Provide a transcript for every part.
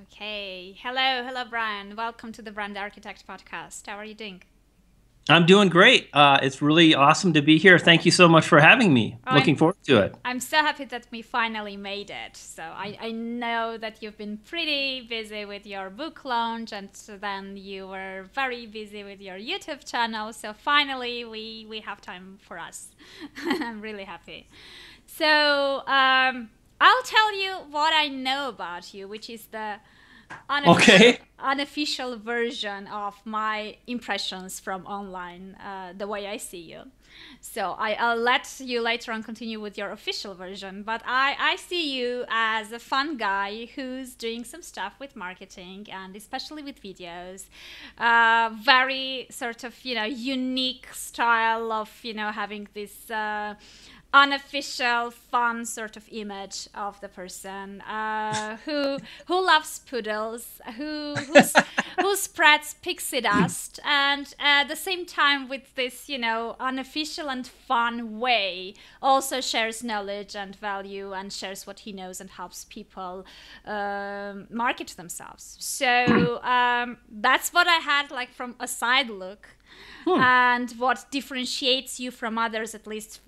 Okay. Hello, Brian. Welcome to the Brand Architect podcast. How are you doing? I'm doing great. It's really awesome to be here. Thank you so much for having me. Oh, Looking forward to it. I'm so happy that we finally made it. So I know that you've been pretty busy with your book launch, and so then you were very busy with your YouTube channel. So finally, we have time for us. I'm really happy. So I'll tell you what I know about you, which is the Okay. unofficial version of my impressions from online, the way I see you. So I'll let you later on continue with your official version, but I see you as a fun guy who's doing some stuff with marketing and especially with videos. Very sort of, unique style of, having this unofficial fun sort of image of the person who loves poodles, who spreads pixie dust, and at the same time with this unofficial and fun way also shares knowledge and value and shares what he knows and helps people market themselves. So that's what I had like from a side look, Hmm. and what differentiates you from others, at least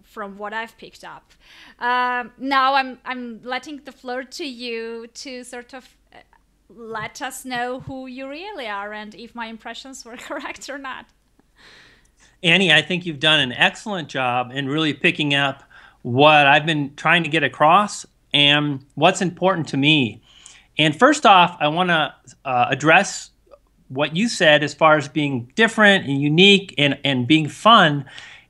from what I've picked up. Now I'm letting the floor to you to sort of let us know who you really are and if my impressions were correct or not. Annie, I think you've done an excellent job in really picking up what I've been trying to get across and what's important to me. And first off, I want to address what you said as far as being different and unique and being fun.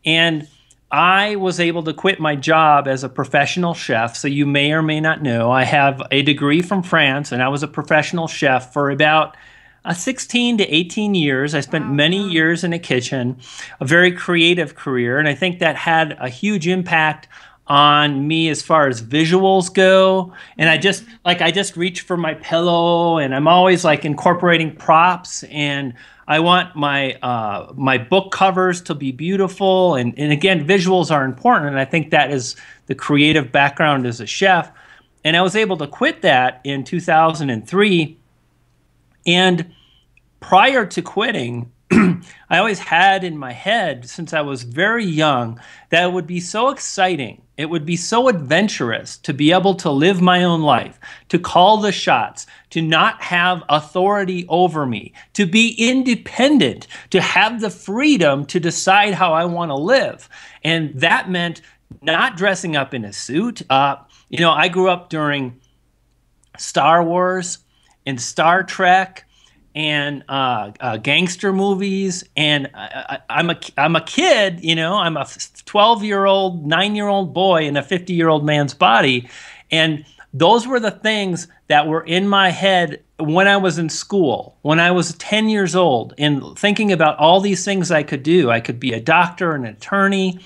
And I was able to quit my job as a professional chef. So you may or may not know, I have a degree from France, and I was a professional chef for about 16 to 18 years. I spent Wow. many years in a kitchen, a very creative career. And I think that had a huge impact on me as far as visuals go. And I just reach for my pillow, and I'm always like incorporating props, and I want my book covers to be beautiful, and again, visuals are important, and I think that is the creative background as a chef. And I was able to quit that in 2003. And prior to quitting, I always had in my head since I was very young that it would be so exciting, it would be so adventurous to be able to live my own life, to call the shots, to not have authority over me, to be independent, to have the freedom to decide how I want to live. And that meant not dressing up in a suit. I grew up during Star Wars and Star Trek and gangster movies, and I'm a kid, I'm a 12-year-old, 9-year-old boy in a 50-year-old man's body, and those were the things that were in my head when I was in school, when I was 10 years old, and thinking about all these things I could do. I could be a doctor, an attorney,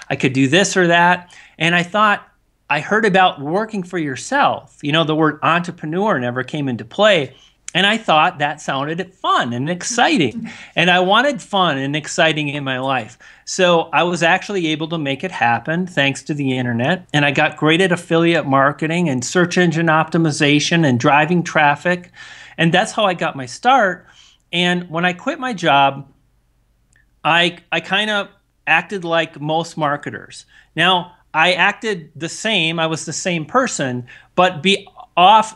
I could do this or that, and I thought, I heard about working for yourself. The word entrepreneur never came into play. And I thought that sounded fun and exciting. And I wanted fun and exciting in my life. So I was actually able to make it happen thanks to the internet. And I got great at affiliate marketing and search engine optimization and driving traffic. And that's how I got my start. And when I quit my job, I kind of acted like most marketers. Now, I acted the same. I was the same person, but be off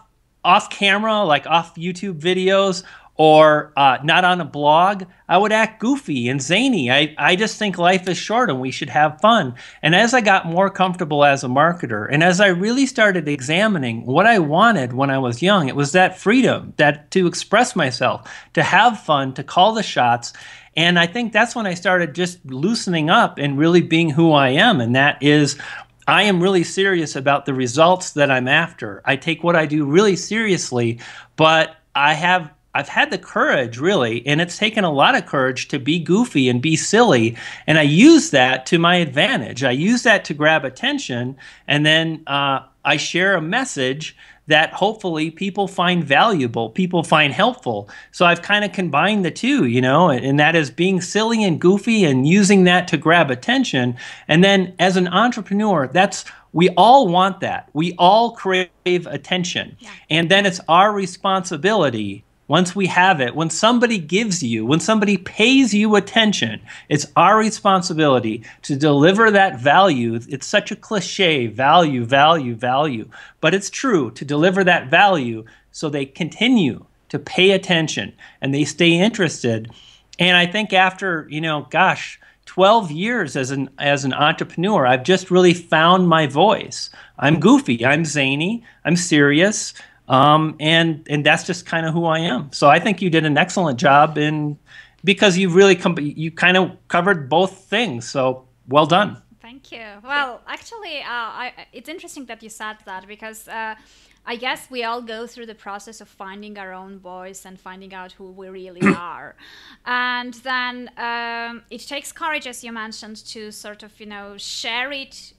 camera, like off YouTube videos or not on a blog, I would act goofy and zany. I just think life is short and we should have fun. And as I got more comfortable as a marketer, and as I really started examining what I wanted when I was young, it was that freedom, that to express myself, to have fun, to call the shots. And I think that's when I started just loosening up and really being who I am. And that is, I am really serious about the results that I'm after. I take what I do really seriously, but I've had the courage, really, and it's taken a lot of courage to be goofy and be silly, and I use that to my advantage. I use that to grab attention, and then I share a message that hopefully people find valuable, people find helpful. So I've kind of combined the two, and that is being silly and goofy and using that to grab attention. And then as an entrepreneur, that's we all want that. We all crave attention. Yeah. And then it's our responsibility, once we have it, when somebody gives you, when somebody pays you attention, it's our responsibility to deliver that value. It's such a cliche, value, value, value. But it's true, to deliver that value so they continue to pay attention and they stay interested. And I think after, 12 years as an entrepreneur, I've just really found my voice. I'm goofy, I'm zany, I'm serious. And that's just kind of who I am. So I think you did an excellent job because you really you kind of covered both things. So well done. Thank you. Well, actually, it's interesting that you said that because I guess we all go through the process of finding our own voice and finding out who we really are. And then it takes courage, as you mentioned, to sort of, share it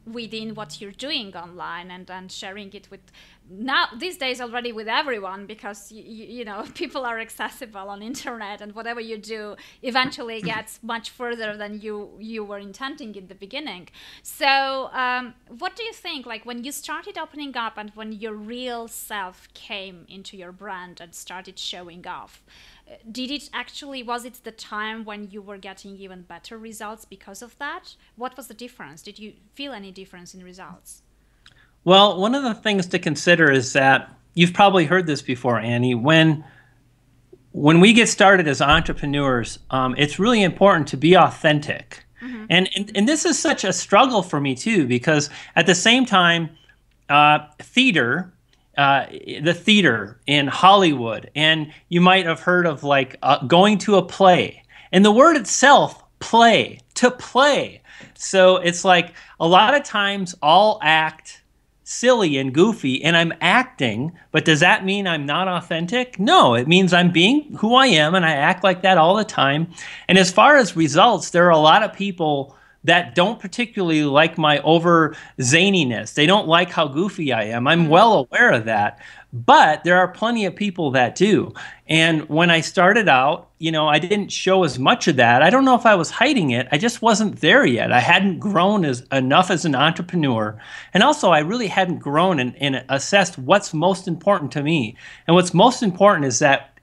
within what you're doing online and sharing it with now these days already with everyone, because people are accessible on internet, and whatever you do eventually gets much further than you were intending in the beginning. So what do you think, like when you started opening up and when your real self came into your brand and started showing off, was it the time when you were getting even better results because of that? What was the difference? Did you feel any difference in results? Well, one of the things to consider is that you've probably heard this before, Annie. When we get started as entrepreneurs, it's really important to be authentic. Mm-hmm. And this is such a struggle for me too, because at the same time, theater, the theater in Hollywood, and you might have heard of going to a play, and the word itself, play, to play. So it's like a lot of times I'll act silly and goofy and I'm acting, but does that mean I'm not authentic? No, it means I'm being who I am and I act like that all the time. And as far as results, there are a lot of people that don't particularly like my over zaniness. They don't like how goofy I am. I'm well aware of that. But there are plenty of people that do. And when I started out, I didn't show as much of that. I don't know if I was hiding it. I just wasn't there yet. I hadn't grown enough as an entrepreneur. And also, I really hadn't grown and assessed what's most important to me. And what's most important is that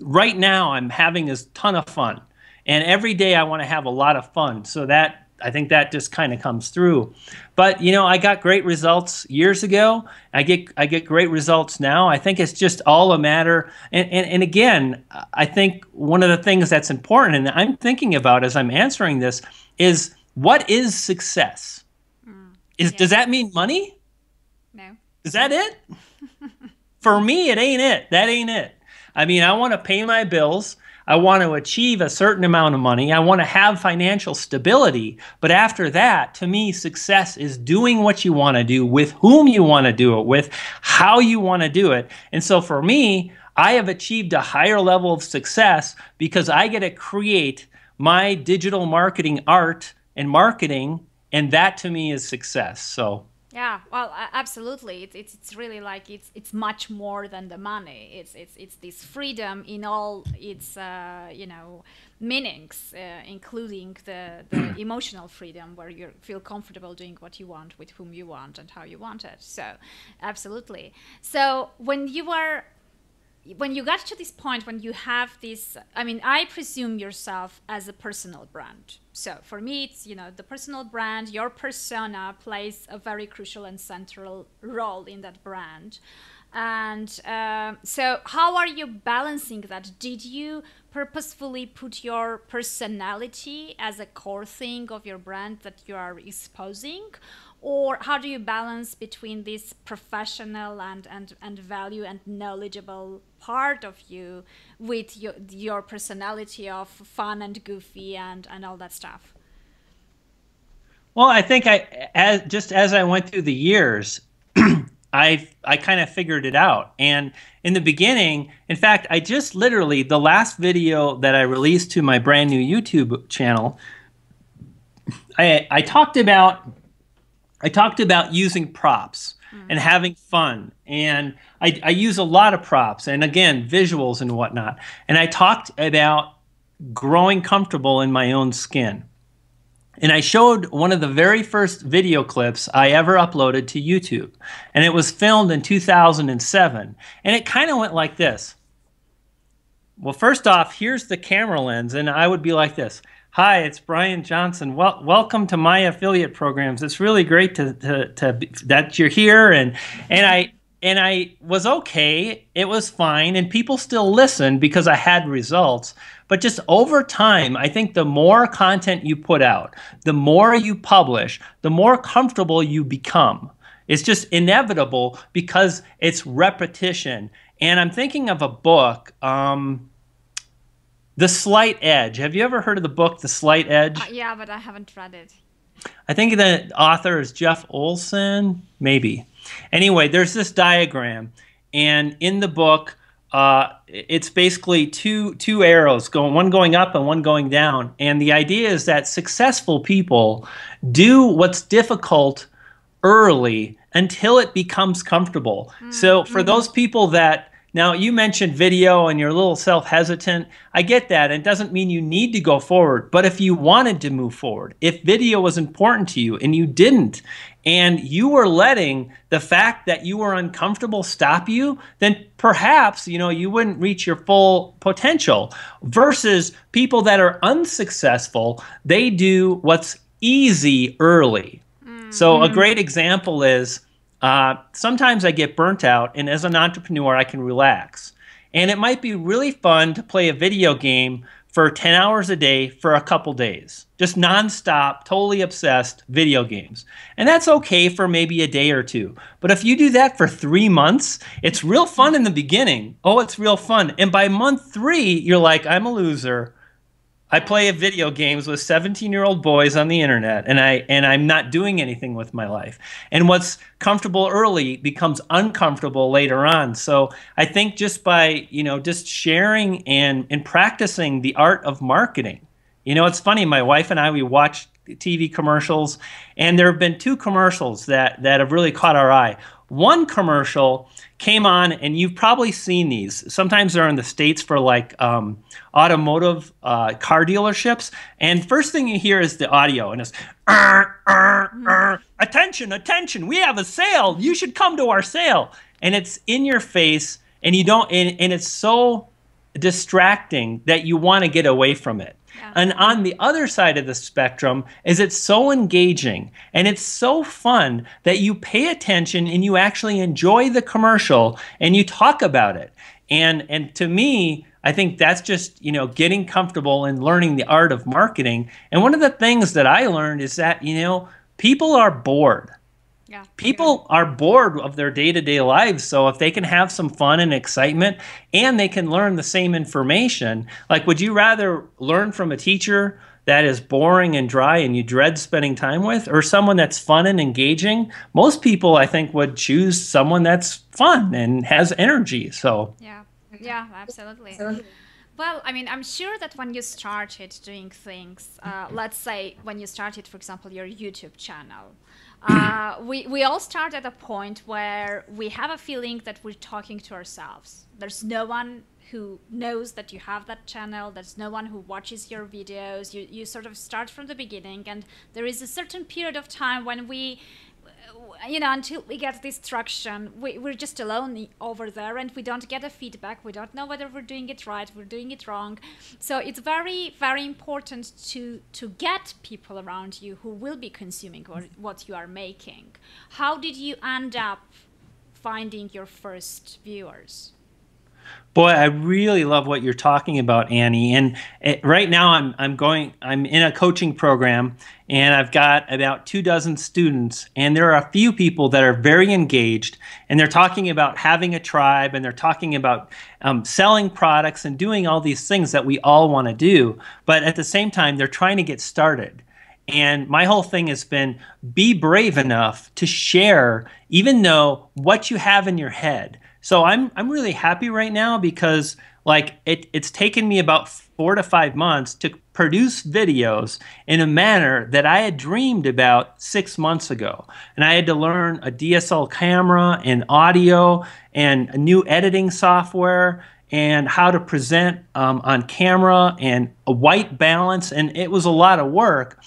right now I'm having a ton of fun. And every day I want to have a lot of fun. So that I think that just kind of comes through. But I got great results years ago. I get great results now. I think it's just all a matter. And again, I think one of the things that's important, and I'm thinking about as I'm answering this, is what is success? Does that mean money? No. Is that it? For me, it ain't it. That ain't it. I mean, I want to pay my bills. I want to achieve a certain amount of money. I want to have financial stability. But after that, to me, success is doing what you want to do, with whom you want to do it with, how you want to do it. And so for me, I have achieved a higher level of success because I get to create my digital marketing art and marketing, and that to me is success. So yeah, well, absolutely. It's really like it's much more than the money. It's this freedom in all its meanings, including the emotional freedom, where you feel comfortable doing what you want, with whom you want, and how you want it. So, absolutely. So when you got to this point, when you have this, I mean, I presume yourself as a personal brand. So for me, it's, the personal brand, your persona plays a very crucial and central role in that brand. And so how are you balancing that? Did you purposefully put your personality as a core thing of your brand that you are exposing? Or how do you balance between this professional and value and knowledgeable part of you with your personality of fun and goofy and all that stuff? Well, I think as I went through the years, I kind of figured it out. And in the beginning, in fact, I just literally, the last video that I released to my brand new YouTube channel, I talked about using props and having fun. And I use a lot of props and, again, visuals and whatnot. And I talked about growing comfortable in my own skin. And I showed one of the very first video clips I ever uploaded to YouTube. And it was filmed in 2007. And it kind of went like this. Well, first off, here's the camera lens, and I would be like this. Hi, it's Brian Johnson. Welcome to my affiliate programs. It's really great that you're here. And I was okay. It was fine, and people still listened because I had results. But just over time, I think the more content you put out, the more you publish, the more comfortable you become. It's just inevitable because it's repetition. And I'm thinking of a book, The Slight Edge. Have you ever heard of the book, The Slight Edge? Yeah, but I haven't read it. I think the author is Jeff Olson, maybe. Anyway, there's this diagram, and in the book, it's basically two arrows, one going up and one going down. And the idea is that successful people do what's difficult early until it becomes comfortable. So for those people that, now you mentioned video and you're a little self-hesitant, I get that. It doesn't mean you need to go forward. But if you wanted to move forward, if video was important to you and you didn't, and you were letting the fact that you were uncomfortable stop you, then perhaps, you wouldn't reach your full potential. Versus people that are unsuccessful, they do what's easy early. So a great example is, sometimes I get burnt out, and as an entrepreneur, I can relax. And it might be really fun to play a video game for 10 hours a day for a couple days. Just nonstop, totally obsessed video games. And that's okay for maybe a day or two. But if you do that for 3 months, it's real fun in the beginning. Oh, it's real fun. And by month 3, you're like, I'm a loser. I play video games with 17-year-old boys on the internet, and I'm not doing anything with my life. And what's comfortable early becomes uncomfortable later on. So I think just by just sharing and practicing the art of marketing. It's funny. My wife and I, we watch TV commercials, and there have been 2 commercials that have really caught our eye. One commercial came on, and you've probably seen these. Sometimes they're in the States for like automotive car dealerships. And first thing you hear is the audio, and it's, attention, attention, we have a sale. You should come to our sale. And it's in your face, and you don't, and it's so distracting that you want to get away from it. Yeah. And on the other side of the spectrum is it's so engaging and it's so fun that you pay attention and you actually enjoy the commercial and you talk about it. And to me, I think that's just, getting comfortable and learning the art of marketing. And one of the things that I learned is that, people are bored. Yeah. People are bored of their day-to-day lives, so if they can have some fun and excitement and they can learn the same information, like would you rather learn from a teacher that is boring and dry and you dread spending time with, or someone that's fun and engaging? Most people, I think, would choose someone that's fun and has energy. So yeah, absolutely. Well, I mean, I'm sure that when you started doing things, let's say when you started, for example, your YouTube channel, we all start at a point where we have a feeling that we're talking to ourselves. There's no one who knows that you have that channel. There's no one who watches your videos. You sort of start from the beginning, and there is a certain period of time when we, until we get this traction, we're just alone over there, and we don't get a feedback. We don't know whether we're doing it right, we're doing it wrong. So it's very, very important to get people around you who will be consuming what you are making. How did you end up finding your first viewers? Boy, I really love what you're talking about, Annie. And right now I'm in a coaching program, and I've got about 24 students, and there are a few people that are very engaged, and they're talking about having a tribe, and they're talking about selling products and doing all these things that we all want to do. But at the same time, they're trying to get started. And my whole thing has been, be brave enough to share, even though what you have in your head. So I'm really happy right now because it's taken me about 4 to 5 months to produce videos in a manner that I had dreamed about 6 months ago. And I had to learn a DSL camera and audio and a new editing software and how to present on camera and a white balance. And it was a lot of work.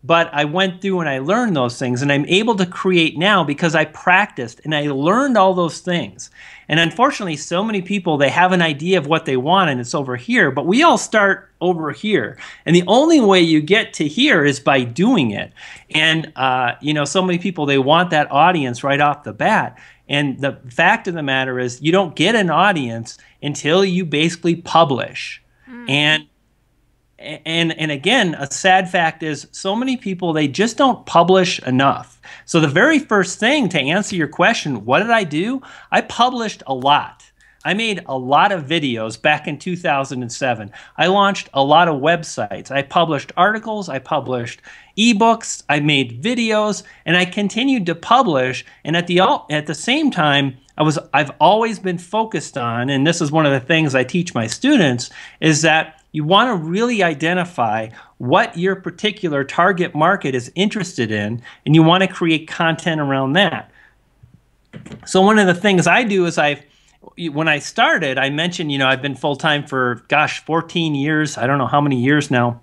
but I went through and I learned those things, and I'm able to create now because I practiced and I learned all those things. And unfortunately, so many people, they have an idea of what they want and it's over here, but we all start over here. And the only way you get to here is by doing it. And, so many people, they want that audience right off the bat. And the fact of the matter is you don't get an audience until you basically publish. And again, a sad fact is so many people, they just don't publish enough. So the very first thing, to answer your question, what did I do? I published a lot. I made a lot of videos back in 2007. I launched a lot of websites. I published articles. I published ebooks. I made videos, and I continued to publish. And at the same time, I've always been focused on, and this is one of the things I teach my students, is that you want to really identify what your particular target market is interested in, and you want to create content around that. So one of the things I do is when I started, I mentioned, I've been full-time for, 14 years. I don't know how many years now.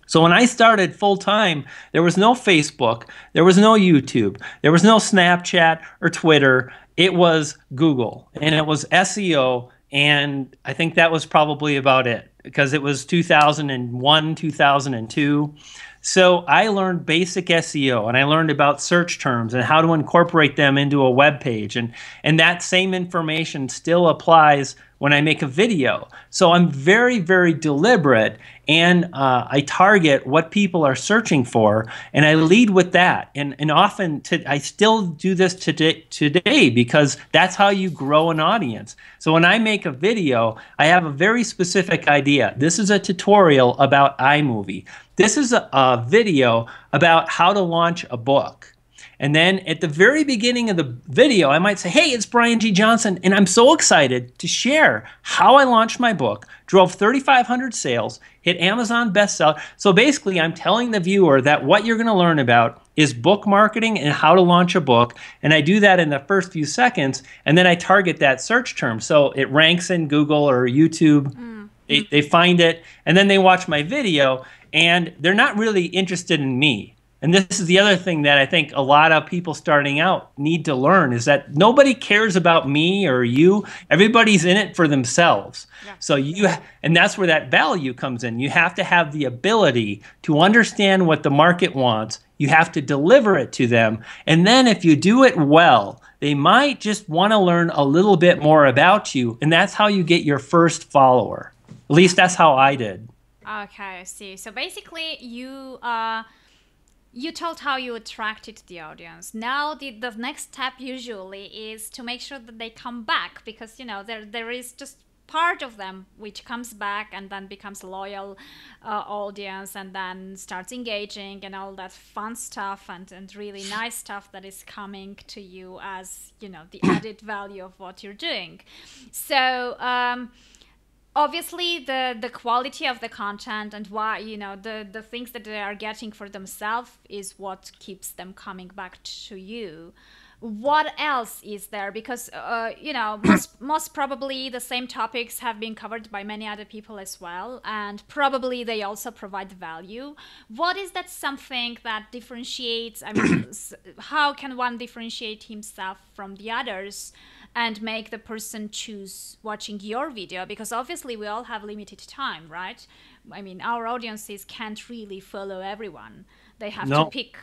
So when I started full-time, there was no Facebook, there was no YouTube, there was no Snapchat or Twitter. It was Google, and it was SEO, and I think that was probably about it, because it was 2001, 2002. So I learned basic SEO, and I learned about search terms and how to incorporate them into a web page. And that same information still applies when I make a video. So I'm very, very deliberate, and I target what people are searching for, and I lead with that. And often I still do this today because that's how you grow an audience. So when I make a video, I have a very specific idea. This is a tutorial about iMovie. This is a video about how to launch a book. And then at the very beginning of the video, I might say, hey, it's Brian G. Johnson, and I'm so excited to share how I launched my book, drove 3,500 sales, hit Amazon bestseller. So basically, I'm telling the viewer that what you're going to learn about is book marketing and how to launch a book. And I do that in the first few seconds, and then I target that search term. So it ranks in Google or YouTube. They find it, and then they watch my video, and they're not really interested in me. And this is the other thing that I think a lot of people starting out need to learn, is that nobody cares about me or you. Everybody's in it for themselves. Yeah. So and that's where that value comes in. You have to have the ability to understand what the market wants. You have to deliver it to them. And then if you do it well, they might just want to learn a little bit more about you. And that's how you get your first follower. At least that's how I did. Okay, I see. So basically you told how you attracted the audience. Now the next step usually is to make sure that they come back, because there is just part of them which comes back and then becomes a loyal audience, and then starts engaging and all that fun stuff and really nice stuff that is coming to you as the added value of what you're doing. So obviously the quality of the content and why the things that they are getting for themselves is what keeps them coming back to you. What else is there? Because most probably the same topics have been covered by many other people as well, and probably they also provide value. What is that something that differentiates? I mean, how can one differentiate himself from the others and make the person choose watching your video? Because obviously we all have limited time, right? I mean, our audiences can't really follow everyone. They have to pick.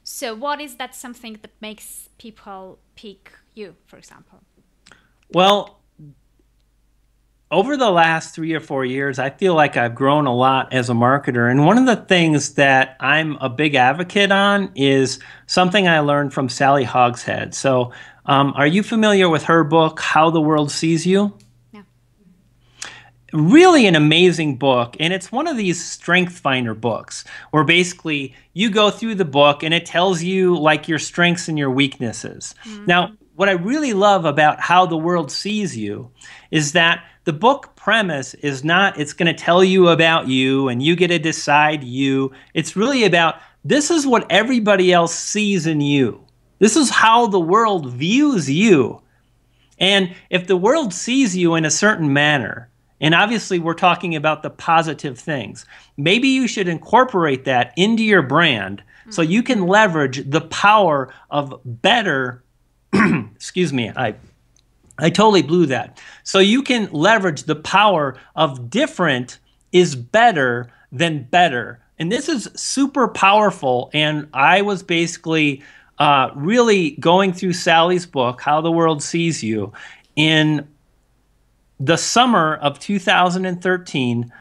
So what is that something that makes people pick you, for example? Well, over the last 3 or 4 years, I feel like I've grown a lot as a marketer. And one of the things that I'm a big advocate on is something I learned from Sally Hogshead. So are you familiar with her book, How the World Sees You? Yeah. Really an amazing book. And it's one of these strength finder books where basically you go through the book and it tells you like your strengths and your weaknesses. Mm-hmm. Now, what I really love about How the World Sees You is that the book premise is not, it's going to tell you about you and you get to decide you. It's really about, this is what everybody else sees in you. This is how the world views you. And if the world sees you in a certain manner, And obviously, we're talking about the positive things. Maybe you should incorporate that into your brand so you can leverage the power of better. Excuse me, I totally blew that. So you can leverage the power of different is better than better. And this is super powerful. And I was basically really going through Sally's book, How the World Sees You, in the summer of 2014,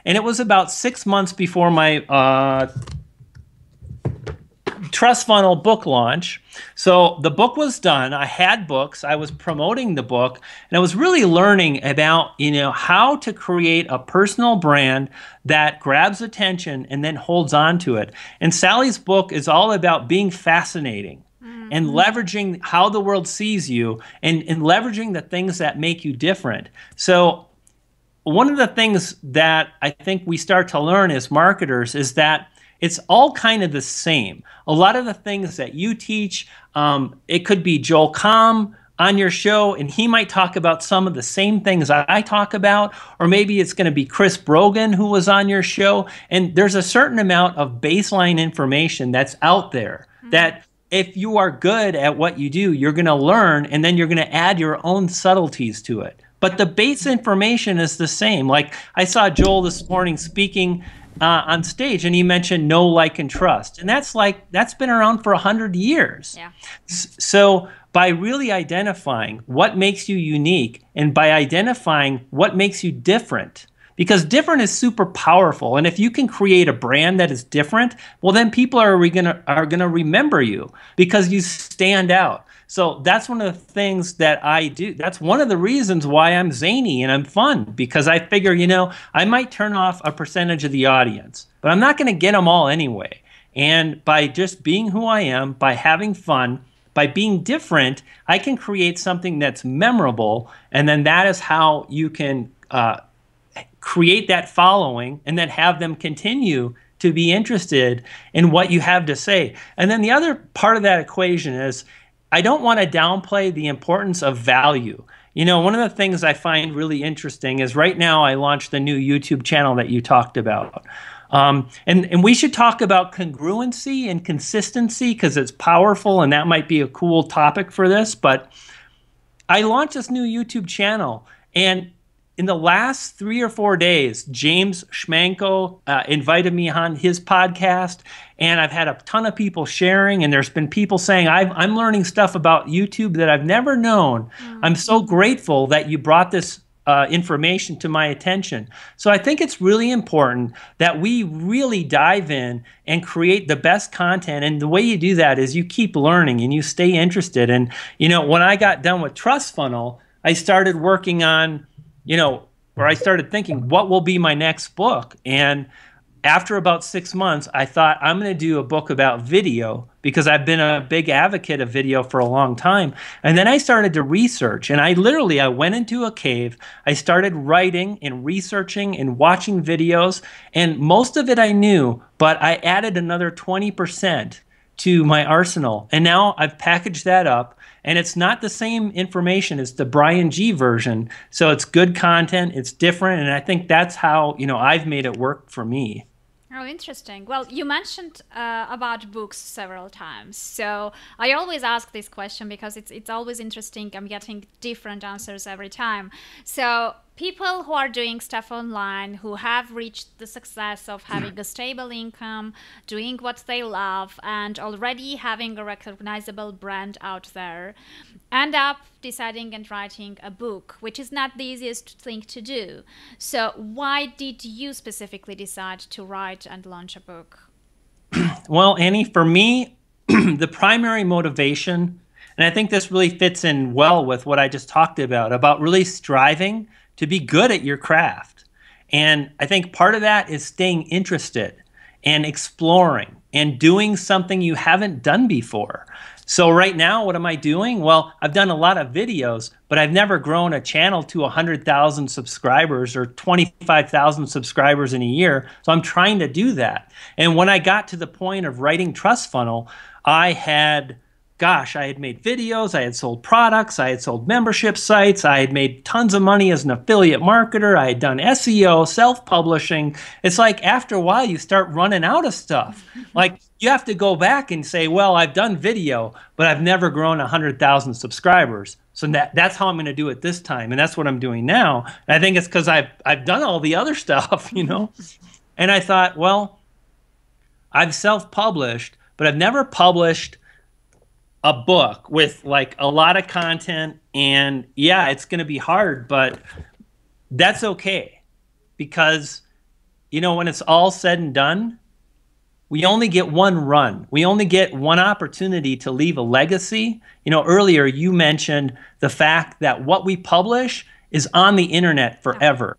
and it was about 6 months before my Trust Funnel book launch. So the book was done. I had books. I was promoting the book, and I was really learning about, how to create a personal brand that grabs attention and then holds on to it. And Sally's book is all about being fascinating and leveraging how the world sees you and leveraging the things that make you different. So one of the things that I think we start to learn as marketers is that it's all kind of the same. A lot of the things that you teach, it could be Joel Comm on your show, and he might talk about some of the same things I talk about, or maybe it's going to be Chris Brogan who was on your show. And there's a certain amount of baseline information that's out there that if you are good at what you do, you're going to learn, and then you're going to add your own subtleties to it. But the base information is the same. Like I saw Joel this morning speaking on stage, and he mentioned know, like, and trust. And that's been around for 100 years. Yeah. So by really identifying what makes you unique and by identifying what makes you different, because different is super powerful. And if you can create a brand that is different, well, then people are gonna remember you because you stand out. So that's one of the things that I do. That's one of the reasons why I'm zany and I'm fun, because I figure, I might turn off a percentage of the audience, but I'm not going to get them all anyway. And by just being who I am, by having fun, by being different, I can create something that's memorable. And then that is how you can create that following and then have them continue to be interested in what you have to say. And then the other part of that equation is I don't want to downplay the importance of value. One of the things I find really interesting is right now I launched the new YouTube channel that you talked about. And we should talk about congruency and consistency because it's powerful, and that might be a cool topic for this. But I launched this new YouTube channel, and in the last 3 or 4 days, James Schmanko invited me on his podcast, and I've had a ton of people sharing, and there's been people saying, I'm learning stuff about YouTube that I've never known. I'm so grateful that you brought this information to my attention. So I think it's really important that we really dive in and create the best content. And the way you do that is you keep learning and you stay interested. And, when I got done with Trust Funnel, I started working on where I started thinking, what will be my next book? And after about 6 months, I thought I'm going to do a book about video because I've been a big advocate of video for a long time. And then I started to research, and I went into a cave. I started writing and researching and watching videos, and most of it I knew, but I added another 20% to my arsenal. And now I've packaged that up. And it's not the same information as the Brian G version. So it's good content, it's different, and I think that's how, I've made it work for me. Oh, interesting. Well, you mentioned about books several times. So I always ask this question because it's always interesting. I'm getting different answers every time. So people who are doing stuff online, who have reached the success of having a stable income, doing what they love, and already having a recognizable brand out there, end up deciding and writing a book, which is not the easiest thing to do. So why did you specifically decide to write and launch a book? Well, Annie, for me, the primary motivation, and I think this really fits in well with what I just talked about really striving to be good at your craft. And I think part of that is staying interested and exploring and doing something you haven't done before. So right now, what am I doing? Well, I've done a lot of videos, but I've never grown a channel to 100,000 subscribers or 25,000 subscribers in a year. So I'm trying to do that. And when I got to the point of writing Trust Funnel, I had gosh, I had made videos, I had sold products, I had sold membership sites, I had made tons of money as an affiliate marketer, I had done SEO, self-publishing. It's like after a while you start running out of stuff. Like you have to go back and say, well, I've done video, but I've never grown 100,000 subscribers. So that's how I'm going to do it this time. And that's what I'm doing now. And I think it's because I've done all the other stuff, you know. And I thought, well, I've self-published, but I've never published a book with like a lot of content. And yeah, it's going to be hard, but that's okay. Because, you know, when it's all said and done, we only get one run. We only get one opportunity to leave a legacy. You know, earlier you mentioned the fact that what we publish is on the internet forever.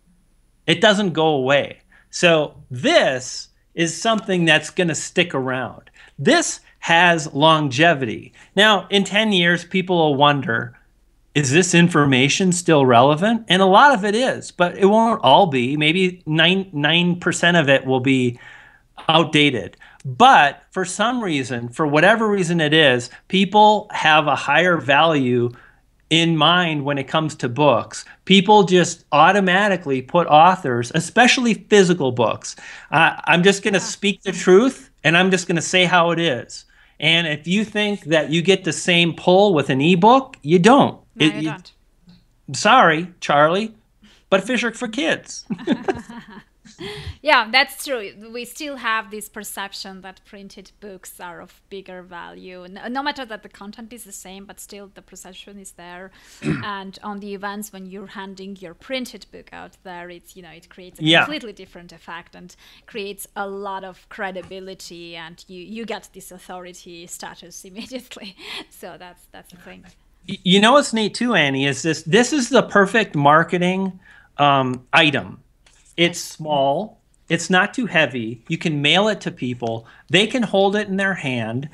It doesn't go away. So this is something that's going to stick around. This has longevity. Now, in 10 years, people will wonder, is this information still relevant? And a lot of it is, but it won't all be. Maybe 9% of it will be outdated. But for some reason, for whatever reason it is, people have a higher value in mind when it comes to books. People just automatically put authors, especially physical books. I'm just going to speak the truth, and I'm just going to say how it is. And if you think that you get the same pull with an ebook, you don't. No, you don't. Sorry, Charlie, but fish are for kids. Yeah, that's true. We still have this perception that printed books are of bigger value. No matter that the content is the same, but still the perception is there. And on the events when you're handing your printed book out there, it's, you know, it creates a completely different effect and creates a lot of credibility, and you get this authority status immediately. So that's the thing. You know what's neat too, Annie, is this is the perfect marketing item. It's small. It's not too heavy. You can mail it to people. They can hold it in their hand.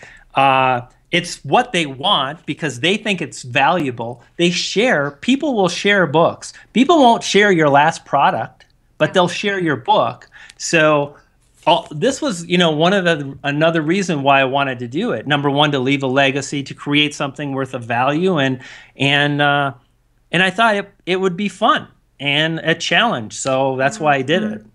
It's what they want because they think it's valuable. They share. People will share books. People won't share your last product, but they'll share your book. So this was, you know, another reason why I wanted to do it. Number one, to leave a legacy, to create something worth of value, and I thought it would be fun and a challenge. So that's why I did it.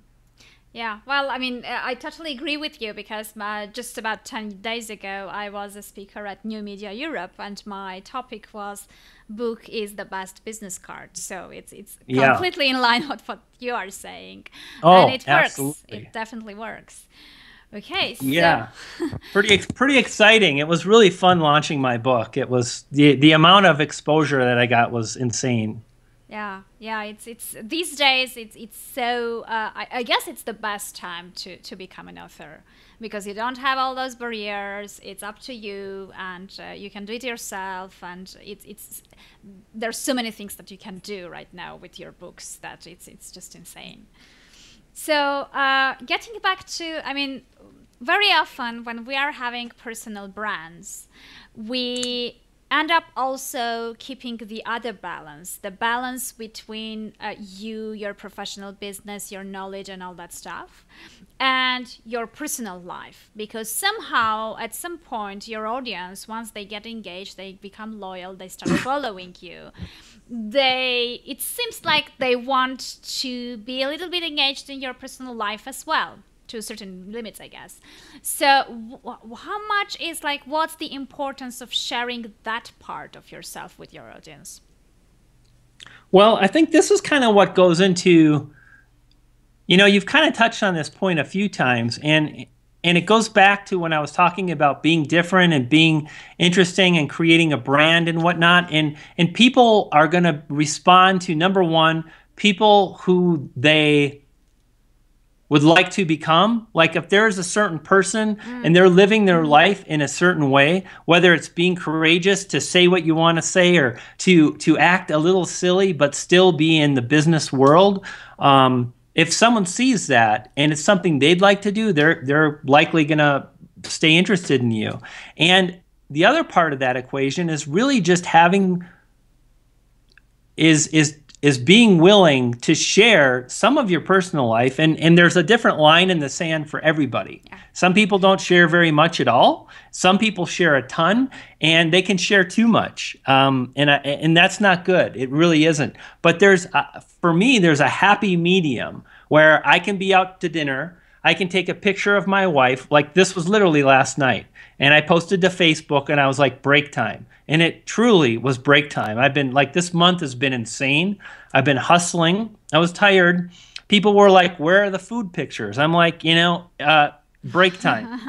Yeah, well, I mean, I totally agree with you because just about 10 days ago, I was a speaker at New Media Europe, and my topic was book is the best business card. So it's completely in line with what you are saying. Oh, and it absolutely. works. It definitely works. Okay. So. Yeah, pretty exciting. It was really fun launching my book. It was the amount of exposure that I got was insane. Yeah. It's these days. It's so. I guess it's the best time to become an author because you don't have all those barriers. It's up to you, and you can do it yourself. And there's so many things that you can do right now with your books that it's just insane. So getting back to, I mean, very often when we are having personal brands, we end up also keeping the other balance, the balance between your professional business, your knowledge and all that stuff, and your personal life. Because somehow, at some point, your audience, once they get engaged, they become loyal, they start following you. It seems like they want to be a little bit engaged in your personal life as well, to certain limits, I guess. So how much is like, what's the importance of sharing that part of yourself with your audience? Well, I think this is kind of what goes into, you know, you've kind of touched on this point a few times, and it goes back to when I was talking about being different and being interesting and creating a brand and whatnot. And people are going to respond to, number one, people who they would like to become. Like if there's a certain person and they're living their life in a certain way, whether it's being courageous to say what you want to say or to act a little silly but still be in the business world, if someone sees that and it's something they'd like to do, they're likely going to stay interested in you. And the other part of that equation is really just having is is being willing to share some of your personal life, and there's a different line in the sand for everybody. Yeah. Some people don't share very much at all. Some people share a ton, and they can share too much, and that's not good. It really isn't. But for me, there's a happy medium where I can be out to dinner. I can take a picture of my wife, like this was literally last night, and I posted to Facebook, and I was like, break time. And it truly was break time. I've been like, this month has been insane. I've been hustling. I was tired. People were like, where are the food pictures? I'm like, break time.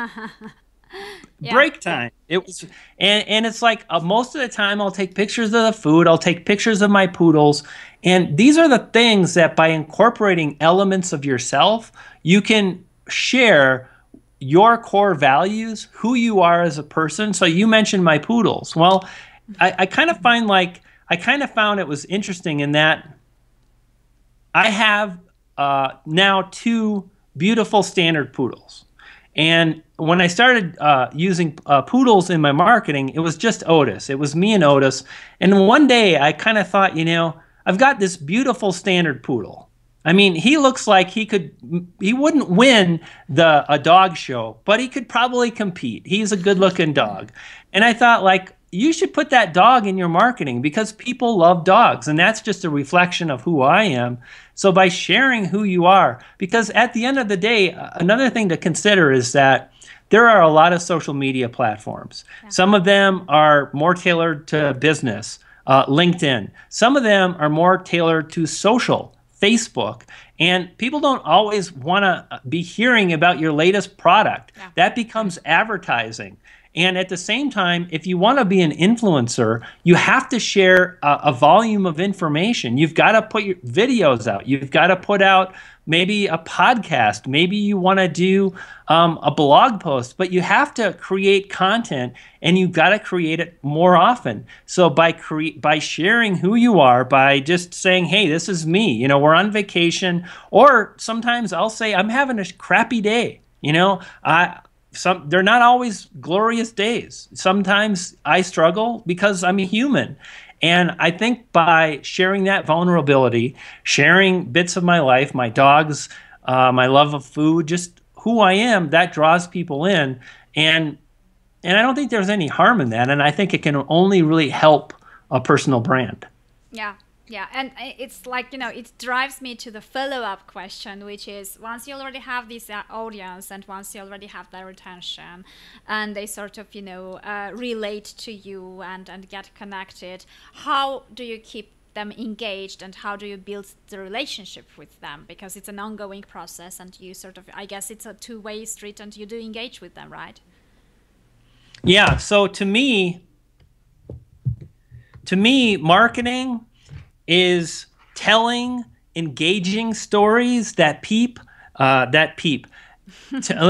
Yeah. Break time. It was, and it's like most of the time I'll take pictures of the food. I'll take pictures of my poodles. And these are the things that by incorporating elements of yourself, you can share your core values, who you are as a person. So you mentioned my poodles. Well, I kind of found it was interesting in that I have now 2 beautiful standard poodles. And when I started using poodles in my marketing, it was just Otis. It was me and Otis. And one day I kind of thought, I've got this beautiful standard poodle. I mean, he looks like he wouldn't win a dog show, but he could probably compete. He's a good-looking dog. And I thought, like, you should put that dog in your marketing because people love dogs, and that's just a reflection of who I am. So by sharing who you are, because at the end of the day, another thing to consider is that there are a lot of social media platforms. Yeah. Some of them are more tailored to business, LinkedIn. Some of them are more tailored to social, Facebook, and people don't always want to be hearing about your latest product. Yeah. That becomes advertising. And at the same time, if you want to be an influencer, you have to share a volume of information. You've got to put your videos out. You've got to put out maybe a podcast. Maybe you want to do a blog post, but you have to create content, and you've got to create it more often. So by sharing who you are, by just saying, hey, this is me, we're on vacation, or sometimes I'll say, I'm having a crappy day. They're not always glorious days. Sometimes I struggle because I'm a human. And I think by sharing that vulnerability, sharing bits of my life, my dogs, my love of food, just who I am, that draws people in. And I don't think there's any harm in that. And I think it can only really help a personal brand. Yeah. Yeah, and it's like, it drives me to the follow-up question, which is once you already have this audience and once you already have their attention and they sort of, relate to you and get connected, how do you keep them engaged and how do you build the relationship with them? Because it's an ongoing process and you sort of, I guess it's a two-way street and you do engage with them, right? Yeah, so to me, marketing is telling engaging stories that peep. Let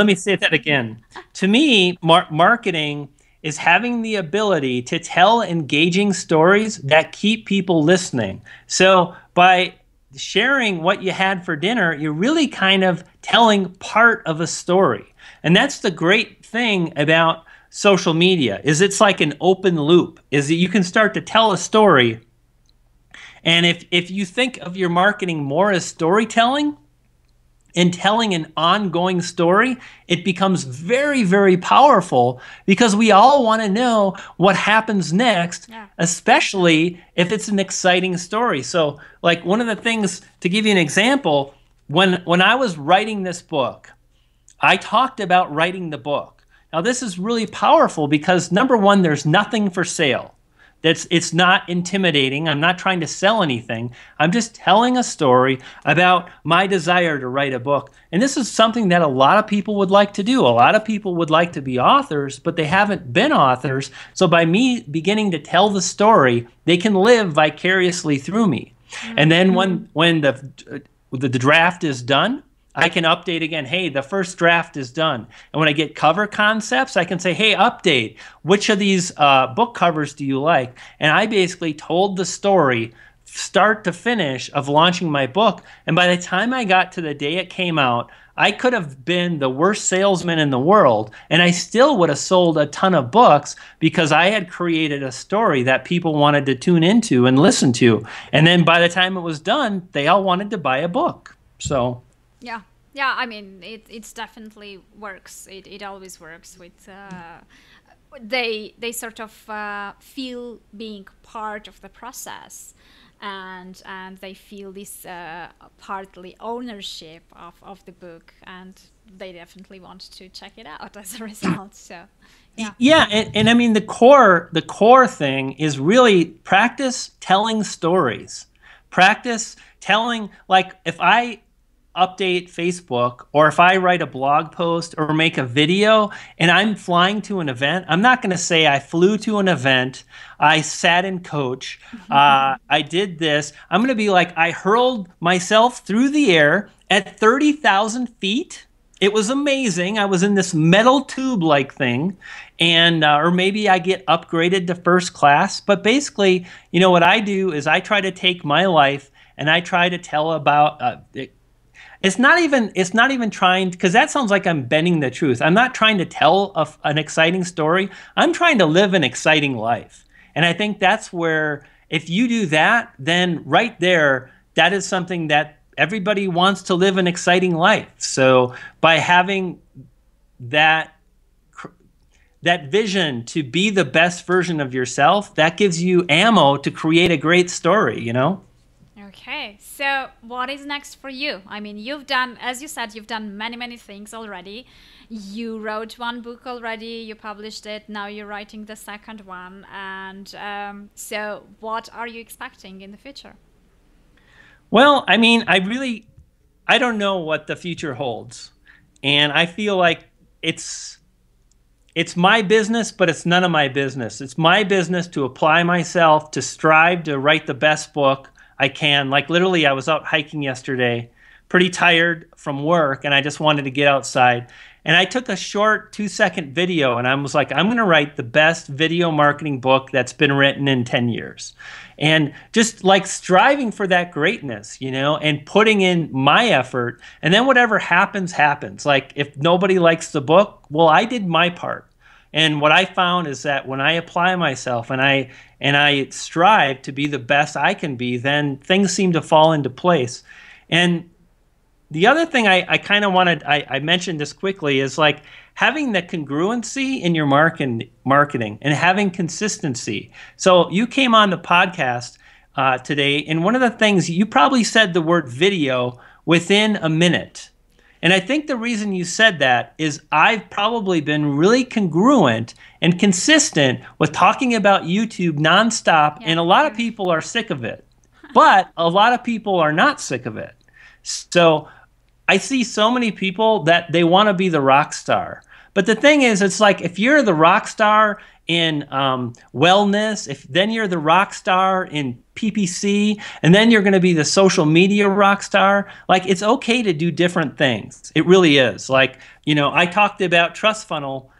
me say that again. To me, marketing is having the ability to tell engaging stories that keep people listening. So by sharing what you had for dinner, you're really kind of telling part of a story. And that's the great thing about social media, is it's like an open loop, is that you can start to tell a story. And if you think of your marketing more as storytelling and telling an ongoing story, it becomes very, very powerful because we all want to know what happens next, especially if it's an exciting story. So like one of the things, to give you an example, when I was writing this book, I talked about writing the book. Now this is really powerful because number one, there's nothing for sale. It's not intimidating. I'm not trying to sell anything. I'm just telling a story about my desire to write a book. And this is something that a lot of people would like to do. A lot of people would like to be authors, but they haven't been authors. So by me beginning to tell the story, they can live vicariously through me. Mm-hmm. And then when the draft is done, I can update again. Hey, the first draft is done. And when I get cover concepts, I can say, hey, update. Which of these book covers do you like? And I basically told the story start to finish of launching my book. And by the time I got to the day it came out, I could have been the worst salesman in the world, and I still would have sold a ton of books because I had created a story that people wanted to tune into and listen to. And then by the time it was done, they all wanted to buy a book. So yeah. Yeah, I mean, it's definitely works. It always works with they sort of feel being part of the process, and they feel this partly ownership of the book, and they definitely want to check it out as a result. So yeah, and I mean the core thing is really practice telling stories. Practice telling, like if I update Facebook, or if I write a blog post or make a video and I'm flying to an event, I'm not going to say I flew to an event, I sat in coach, I did this. I'm going to be like, I hurled myself through the air at 30,000 feet. It was amazing. I was in this metal tube-like thing, and or maybe I get upgraded to first class. But basically, you know, what I do is I try to take my life and I try to tell about It's not even trying, because that sounds like I'm bending the truth. I'm not trying to tell an exciting story. I'm trying to live an exciting life. And I think that's where, if you do that, then right there, that is something that everybody wants to live an exciting life. So by having that vision to be the best version of yourself, that gives you ammo to create a great story, you know? Okay, so what is next for you? I mean, you've done, as you said, you've done many things already. You wrote one book already, you published it, now you're writing the second one. And so what are you expecting in the future? Well, I mean, I don't know what the future holds. And I feel like it's my business, but it's none of my business. It's my business to apply myself, to strive to write the best book I can. Like literally, I was out hiking yesterday, pretty tired from work, and I just wanted to get outside. And I took a short 2-second video, and I was like, I'm going to write the best video marketing book that's been written in 10 years. And just like striving for that greatness, you know, and putting in my effort. And then whatever happens, happens. Like if nobody likes the book, well, I did my part. And what I found is that when I apply myself and I strive to be the best I can be, then things seem to fall into place. And the other thing I kind of wanted, I mentioned this quickly, is like having the congruency in your marketing and having consistency. So you came on the podcast today, and one of the things, you probably said the word video within a minute. And I think the reason you said that is I've probably been really congruent and consistent with talking about YouTube nonstop, and a lot of people are sick of it. But a lot of people are not sick of it. So I see so many people that they want to be the rock star. But the thing is, it's like if you're the rock star in wellness, then you're the rock star in PPC, and then you're going to be the social media rock star. Like, it's okay to do different things. It really is. Like, you know, I talked about Trust Funnel,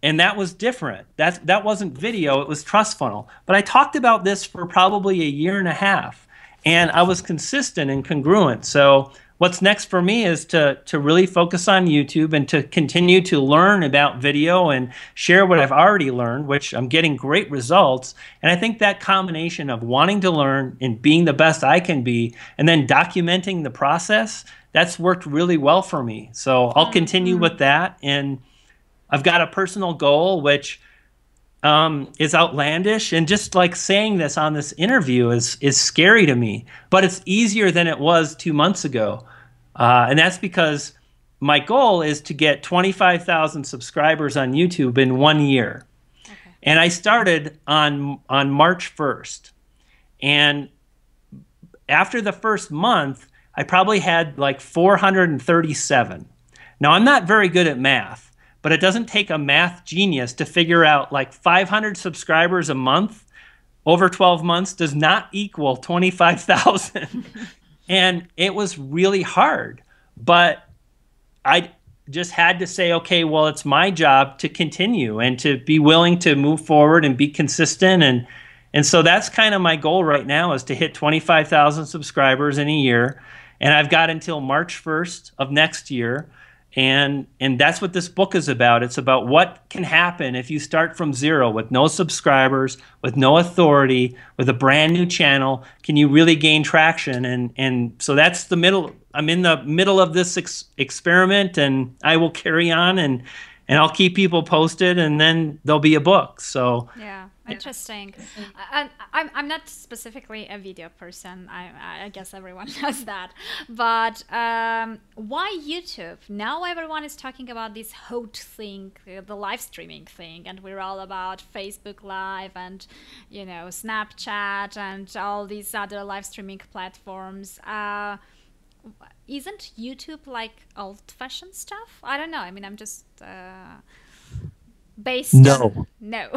and that was different. That wasn't video, it was Trust Funnel. But I talked about this for probably a year and a half, and I was consistent and congruent. So what's next for me is to really focus on YouTube and to continue to learn about video and share what I've already learned, which I'm getting great results. And I think that combination of wanting to learn and being the best I can be, and then documenting the process, that's worked really well for me. So I'll continue with that. And I've got a personal goal, which is outlandish, and just like saying this on this interview is scary to me, but it's easier than it was 2 months ago. And that's because my goal is to get 25,000 subscribers on YouTube in 1 year. Okay. And I started on March 1st. And after the first month, I probably had like 437. Now, I'm not very good at math, but it doesn't take a math genius to figure out like 500 subscribers a month over 12 months does not equal 25,000. And it was really hard, but I just had to say, okay, well, it's my job to continue and to be willing to move forward and be consistent. And And so that's kind of my goal right now, is to hit 25,000 subscribers in a year. And I've got until March 1st of next year. And that's what this book is about. It's about what can happen if you start from zero with no subscribers, with no authority, with a brand new channel. Can you really gain traction? And so that's the middle. I'm in the middle of this experiment, and I will carry on, and I'll keep people posted, and then there'll be a book. So yeah, interesting. And I'm not specifically a video person. I guess everyone knows that. But why YouTube? Now everyone is talking about this hot thing, the live streaming thing, and we're all about Facebook Live and, you know, Snapchat and all these other live streaming platforms. Isn't YouTube like old-fashioned stuff? I don't know. I mean, I'm just based on... No.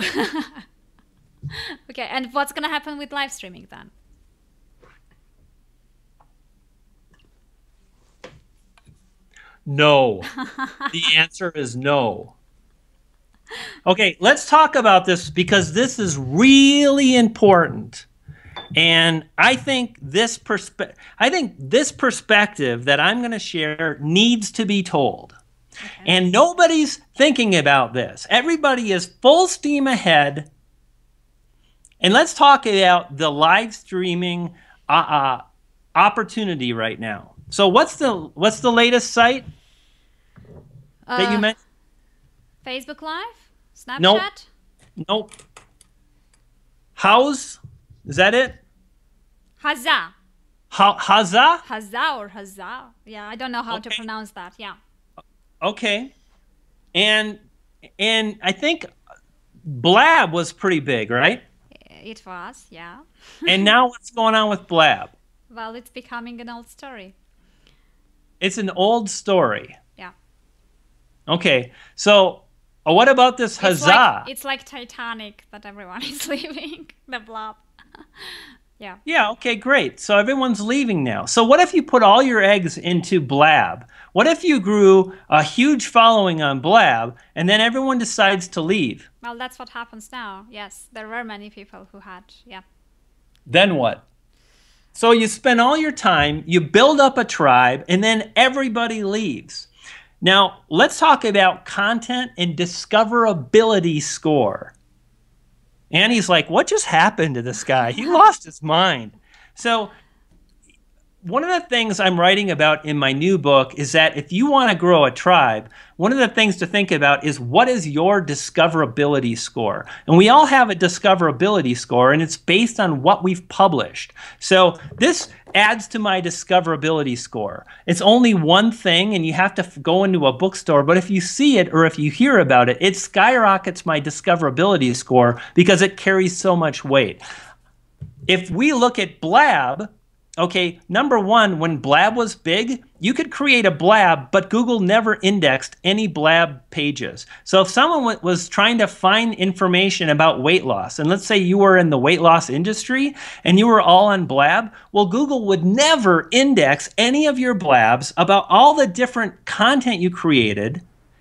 Okay, and what's gonna happen with live streaming then? No. The answer is no. Okay, let's talk about this, because this is really important. And I think this perspective that I'm going to share needs to be told. Okay. And nobody's thinking about this. Everybody is full steam ahead. And let's talk about the live streaming opportunity right now. So what's the latest site that you mentioned? Facebook Live? Snapchat? Nope. How's? Is that it? Haza. Haza? Haza or Haza. Yeah, I don't know how to pronounce that. Yeah. Okay. And I think Blab was pretty big, right? It was, yeah. And now what's going on with Blab? Well, it's becoming an old story. It's an old story. Yeah. Okay. So what about this Haza? It's like Titanic that everyone is leaving. The Blab. Yeah. Yeah, okay, great. So everyone's leaving now. So what if you put all your eggs into Blab? What if you grew a huge following on Blab and then everyone decides to leave? Well, that's what happens now. Yes, there were many people who had, yeah. Then what? So you spend all your time, you build up a tribe, and then everybody leaves. Now, let's talk about content and discoverability score. Annie's like, what just happened to this guy? He lost his mind. So one of the things I'm writing about in my new book is that if you want to grow a tribe, one of the things to think about is, what is your discoverability score? And we all have a discoverability score, and it's based on what we've published. So this adds to my discoverability score. It's only one thing, and you have to go into a bookstore, but if you see it or if you hear about it, it skyrockets my discoverability score because it carries so much weight. If we look at Blab, okay, number one, when Blab was big, you could create a Blab, but Google never indexed any Blab pages. So if someone was trying to find information about weight loss, and let's say you were in the weight loss industry and you were all on Blab, well, Google would never index any of your Blabs about all the different content you created,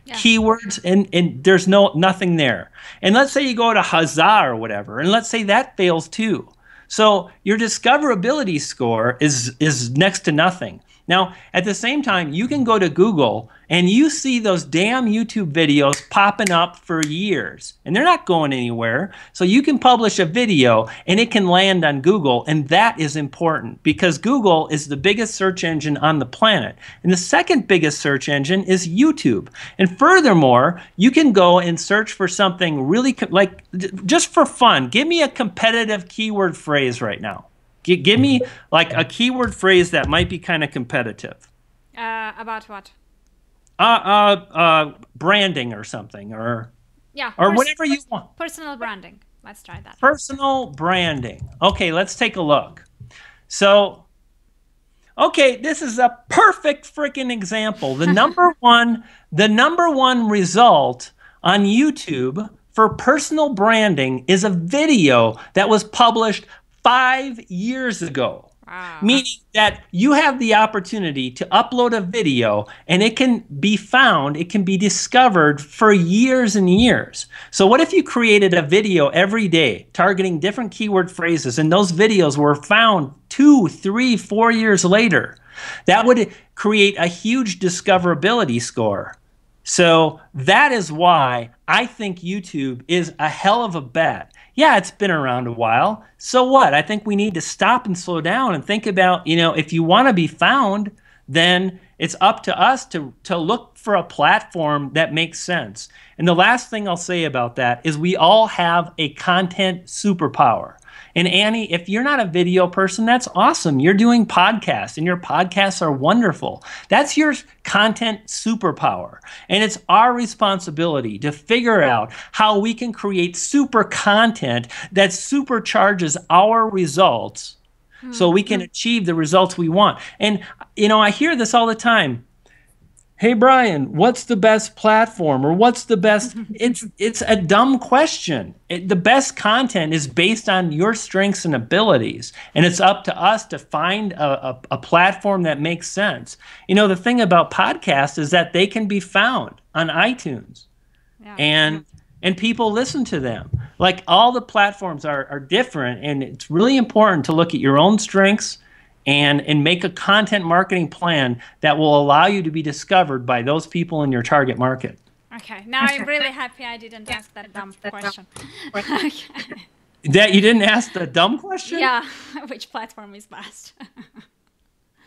keywords, and there's nothing there. And let's say you go to Haza or whatever, and let's say that fails too. So your discoverability score is next to nothing. Now, at the same time, you can go to Google and you see those damn YouTube videos popping up for years, and they're not going anywhere. So you can publish a video and it can land on Google, and that is important because Google is the biggest search engine on the planet. And the second biggest search engine is YouTube. And furthermore, you can go and search for something really, like, just for fun. Give me a competitive keyword phrase right now. Give me like a keyword phrase that might be kind of competitive. About what? Branding or something, or whatever you want. Personal branding. Let's try that. Personal branding. Okay, let's take a look. So, okay, this is a perfect freaking example. The number one result on YouTube for personal branding is a video that was published 5 years ago. Wow. Meaning that you have the opportunity to upload a video and it can be found, it can be discovered for years and years. So what if you created a video every day targeting different keyword phrases and those videos were found 2, 3, 4 years later? That would create a huge discoverability score. So that is why I think YouTube is a hell of a bet. Yeah, it's been around a while. So what? I think we need to stop and slow down and think about, if you want to be found, then it's up to us to look for a platform that makes sense. And the last thing I'll say about that is we all have a content superpower. And Annie, if you're not a video person, that's awesome. You're doing podcasts and your podcasts are wonderful. That's your content superpower. And it's our responsibility to figure out how we can create super content that supercharges our results so we can achieve the results we want. And, I hear this all the time. Hey, Brian, what's the best platform or what's the best? It's a dumb question. The best content is based on your strengths and abilities. And it's up to us to find a platform that makes sense. The thing about podcasts is that they can be found on iTunes. Yeah. And people listen to them. Like all the platforms are different. And it's really important to look at your own strengths and make a content marketing plan that will allow you to be discovered by those people in your target market. Okay, now I'm really happy I didn't ask that dumb question. Okay. That you didn't ask the dumb question? Yeah, which platform is best?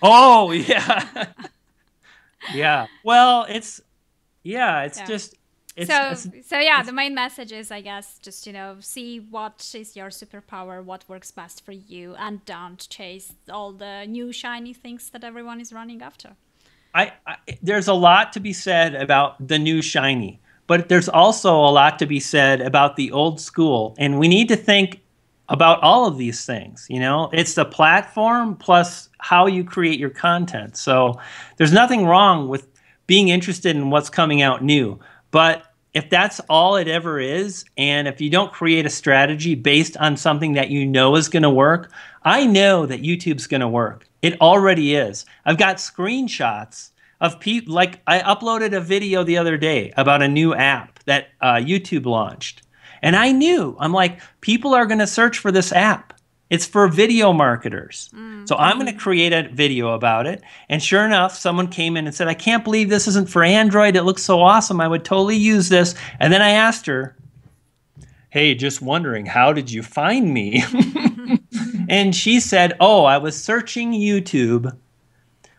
Oh, yeah. Yeah. Well, it's just... So yeah, the main message is, I guess, just, see what is your superpower, what works best for you, and don't chase all the new shiny things that everyone is running after. There's a lot to be said about the new shiny, but there's also a lot to be said about the old school. And we need to think about all of these things. It's the platform plus how you create your content. So there's nothing wrong with being interested in what's coming out new. But if that's all it ever is, and if you don't create a strategy based on something that you know is going to work, I know that YouTube's going to work. It already is. I've got screenshots of people, like I uploaded a video the other day about a new app that YouTube launched. And I'm like, people are going to search for this app. It's for video marketers. So I'm going to create a video about it. And sure enough, someone came in and said, I can't believe this isn't for Android. It looks so awesome. I would totally use this. And then I asked her, hey, just wondering, how did you find me? And she said, oh, I was searching YouTube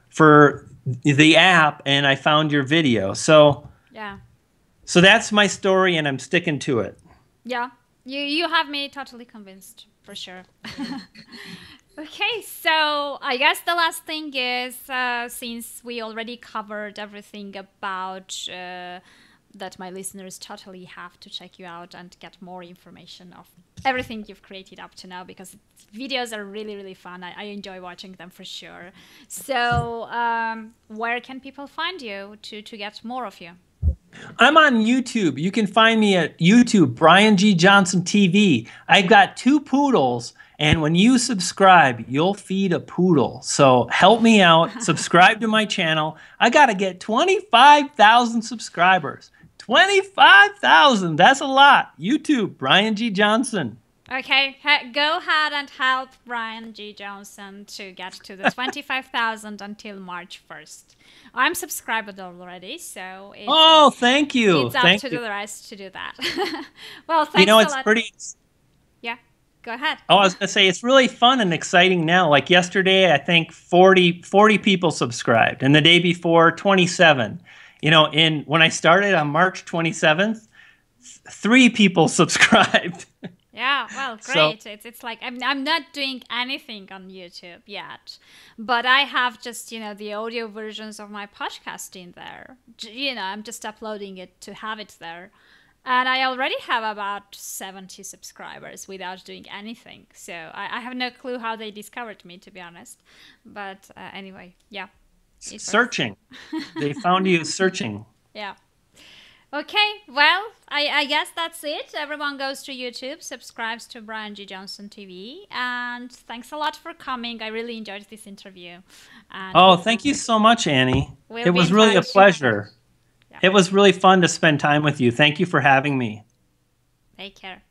for the app and I found your video. So that's my story and I'm sticking to it. Yeah, you have me totally convinced. For sure. Okay, so I guess the last thing is, since we already covered everything about that, my listeners totally have to check you out and get more information of everything you've created up to now, because videos are really, really fun. I enjoy watching them for sure. So where can people find you to get more of you? I'm on YouTube. You can find me at YouTube, Brian G. Johnson TV. I've got 2 poodles, and when you subscribe, you'll feed a poodle. So help me out. Subscribe to my channel. I got to get 25,000 subscribers. 25,000. That's a lot. YouTube, Brian G. Johnson. Okay, go ahead and help Brian G. Johnson to get to the 25,000 until March 1st. I'm subscribed already, so thank you. It's up to the rest to do that. Well, thanks a lot. Yeah, go ahead. Oh, I was going to say, it's really fun and exciting now. Like yesterday, I think 40 people subscribed, and the day before, 27. When I started on March 27th, 3 people subscribed. Yeah, well, great. So, it's like I'm not doing anything on YouTube yet, but I have just, the audio versions of my podcast in there. I'm just uploading it to have it there. And I already have about 70 subscribers without doing anything. So I have no clue how they discovered me, to be honest. But anyway, yeah. Searching. They found you searching. Yeah. Okay, well, I guess that's it. Everyone goes to YouTube, subscribes to Brian G. Johnson TV, and thanks a lot for coming. I really enjoyed this interview. And Oh, thank you so much, Annie. we'll It be was in really a touch. pleasure. Yeah. It was really fun to spend time with you. Thank you for having me. Take care.